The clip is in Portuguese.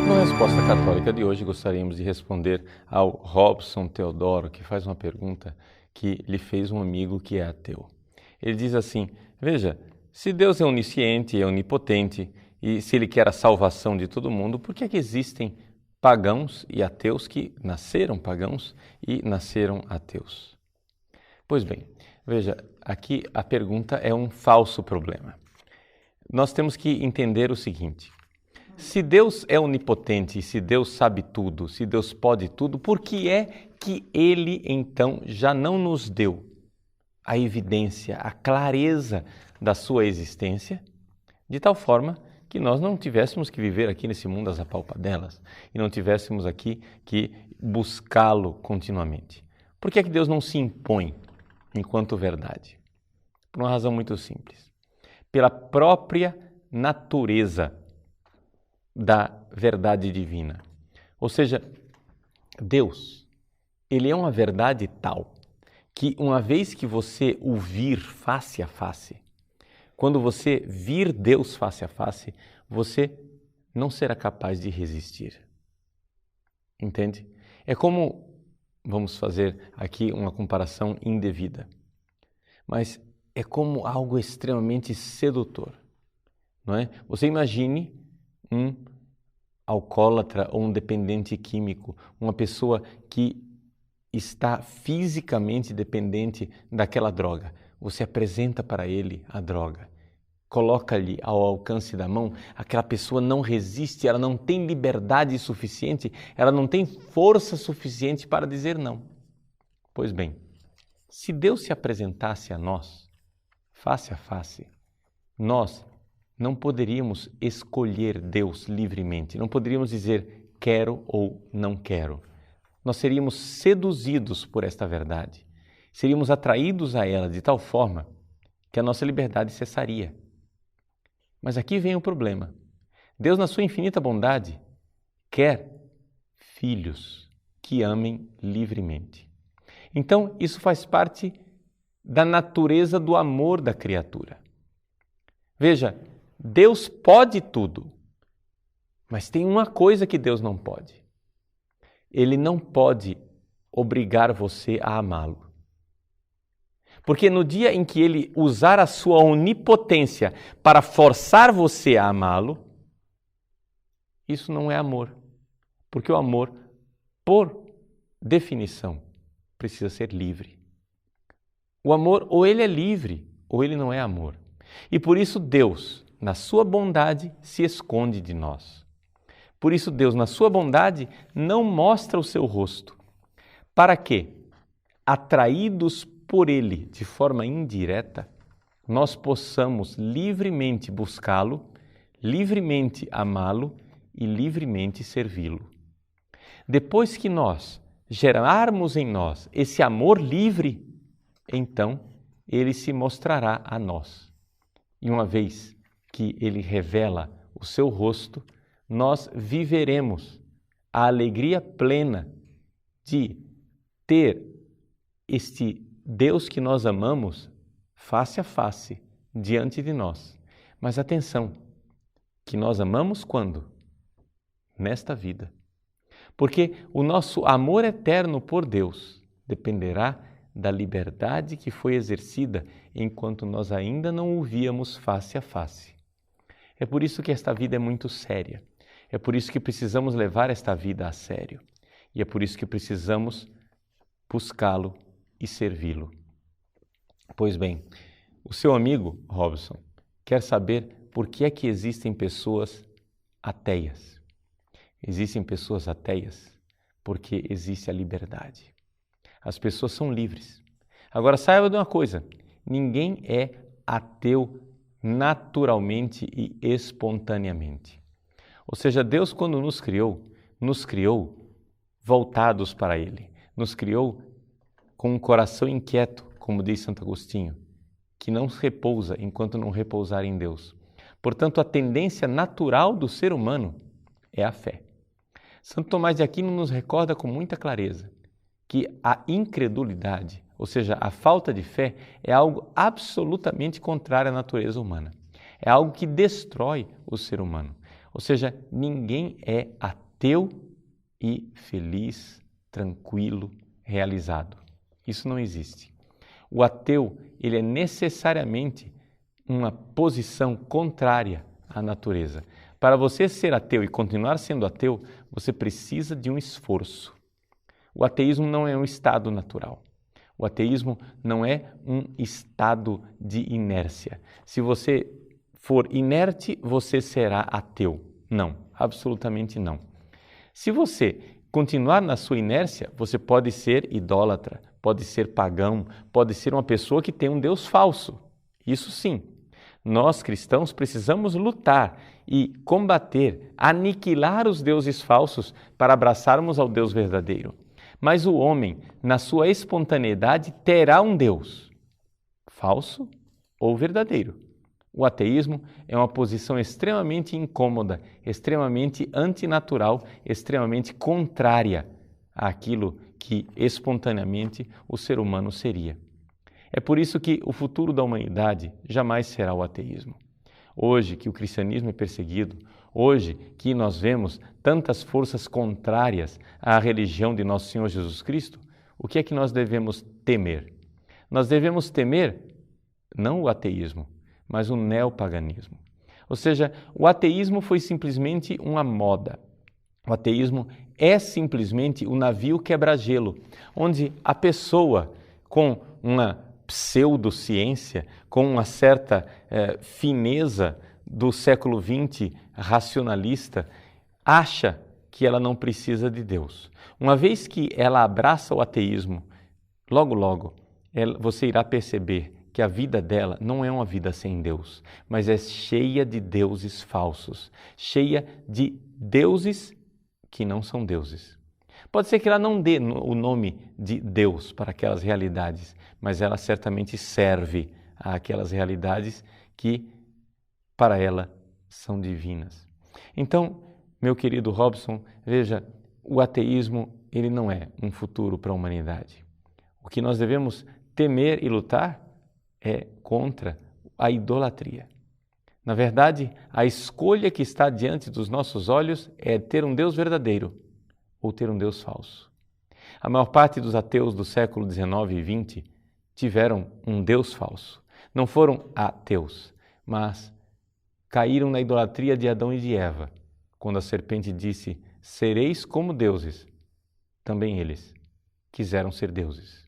Na resposta católica de hoje, gostaríamos de responder ao Robson Teodoro, que faz uma pergunta que lhe fez um amigo que é ateu. Ele diz assim: veja, se Deus é onisciente, é onipotente, e se Ele quer a salvação de todo mundo, por que é que existem pagãos e ateus que nasceram pagãos e nasceram ateus? Pois bem, veja, aqui a pergunta é um falso problema. Nós temos que entender o seguinte: se Deus é onipotente, se Deus sabe tudo, se Deus pode tudo, por que é que Ele, então, já não nos deu a evidência, a clareza da sua existência, de tal forma que nós não tivéssemos que viver aqui nesse mundo às apalpadelas e não tivéssemos aqui que buscá-lo continuamente? Por que é que Deus não se impõe enquanto verdade? Por uma razão muito simples. Pela própria natureza da verdade divina. Ou seja, Deus, Ele é uma verdade tal que uma vez que você o vir face a face, quando você vir Deus face a face, você não será capaz de resistir. Entende? É como, vamos fazer aqui uma comparação indevida, mas é como algo extremamente sedutor, não é? Você imagine um alcoólatra ou um dependente químico, uma pessoa que está fisicamente dependente daquela droga. Você apresenta para ele a droga, coloca-lhe ao alcance da mão, aquela pessoa não resiste, ela não tem liberdade suficiente, ela não tem força suficiente para dizer não. Pois bem, se Deus se apresentasse a nós, face a face, nós não poderíamos escolher Deus livremente, não poderíamos dizer quero ou não quero. Nós seríamos seduzidos por esta verdade, seríamos atraídos a ela de tal forma que a nossa liberdade cessaria. Mas aqui vem o problema. Deus, na sua infinita bondade, quer filhos que amem livremente. Então, isso faz parte da natureza do amor da criatura. Veja, Deus pode tudo, mas tem uma coisa que Deus não pode. Ele não pode obrigar você a amá-lo. Porque no dia em que Ele usar a sua onipotência para forçar você a amá-lo, isso não é amor. Porque o amor, por definição, precisa ser livre. O amor, ou ele é livre, ou ele não é amor. E por isso Deus, na sua bondade, se esconde de nós. Por isso Deus, na sua bondade, não mostra o seu rosto. Para que, atraídos por Ele de forma indireta, nós possamos livremente buscá-lo, livremente amá-lo e livremente servi-lo. Depois que nós gerarmos em nós esse amor livre, então Ele se mostrará a nós. E uma vez que Ele revela o seu rosto, nós viveremos a alegria plena de ter este Deus que nós amamos face a face diante de nós. Mas atenção, que nós amamos quando? Nesta vida. Porque o nosso amor eterno por Deus dependerá da liberdade que foi exercida enquanto nós ainda não o víamos face a face. É por isso que esta vida é muito séria. É por isso que precisamos levar esta vida a sério. E é por isso que precisamos buscá-lo e servi-lo. Pois bem, o seu amigo, Robson, quer saber por que é que existem pessoas ateias. Existem pessoas ateias porque existe a liberdade. As pessoas são livres. Agora, saiba de uma coisa, ninguém é ateu naturalmente e espontaneamente. Ou seja, Deus, quando nos criou voltados para Ele. Nos criou com um coração inquieto, como diz Santo Agostinho, que não repousa enquanto não repousar em Deus. Portanto, a tendência natural do ser humano é a fé. Santo Tomás de Aquino nos recorda com muita clareza que a incredulidade, ou seja, a falta de fé, é algo absolutamente contrário à natureza humana. É algo que destrói o ser humano. Ou seja, ninguém é ateu e feliz, tranquilo, realizado. Isso não existe. O ateu, ele é necessariamente uma posição contrária à natureza. Para você ser ateu e continuar sendo ateu, você precisa de um esforço. O ateísmo não é um estado natural. O ateísmo não é um estado de inércia. Se você for inerte, você será ateu. Não, absolutamente não. Se você continuar na sua inércia, você pode ser idólatra, pode ser pagão, pode ser uma pessoa que tem um Deus falso. Isso sim. Nós cristãos precisamos lutar e combater, aniquilar os deuses falsos para abraçarmos ao Deus verdadeiro. Mas o homem, na sua espontaneidade, terá um Deus, falso ou verdadeiro. O ateísmo é uma posição extremamente incômoda, extremamente antinatural, extremamente contrária àquilo que espontaneamente o ser humano seria. É por isso que o futuro da humanidade jamais será o ateísmo. Hoje que o cristianismo é perseguido, hoje que nós vemos tantas forças contrárias à religião de nosso Senhor Jesus Cristo, o que é que nós devemos temer? Nós devemos temer não o ateísmo, mas o neopaganismo. Ou seja, o ateísmo foi simplesmente uma moda. O ateísmo é simplesmente o navio quebra-gelo, onde a pessoa com uma pseudociência, com uma certa fineza do século XX racionalista, acha que ela não precisa de Deus. Uma vez que ela abraça o ateísmo, logo, você irá perceber que a vida dela não é uma vida sem Deus, mas é cheia de deuses falsos, cheia de deuses que não são deuses. Pode ser que ela não dê o nome de Deus para aquelas realidades, mas ela certamente serve àquelas realidades que, para ela, são divinas. Então, meu querido Robson, veja, o ateísmo ele não é um futuro para a humanidade. O que nós devemos temer e lutar é contra a idolatria. Na verdade, a escolha que está diante dos nossos olhos é ter um Deus verdadeiro ou ter um Deus falso. A maior parte dos ateus do século XIX e XX tiveram um Deus falso. Não foram ateus, mas caíram na idolatria de Adão e de Eva, quando a serpente disse: "Sereis como deuses". Também eles quiseram ser deuses.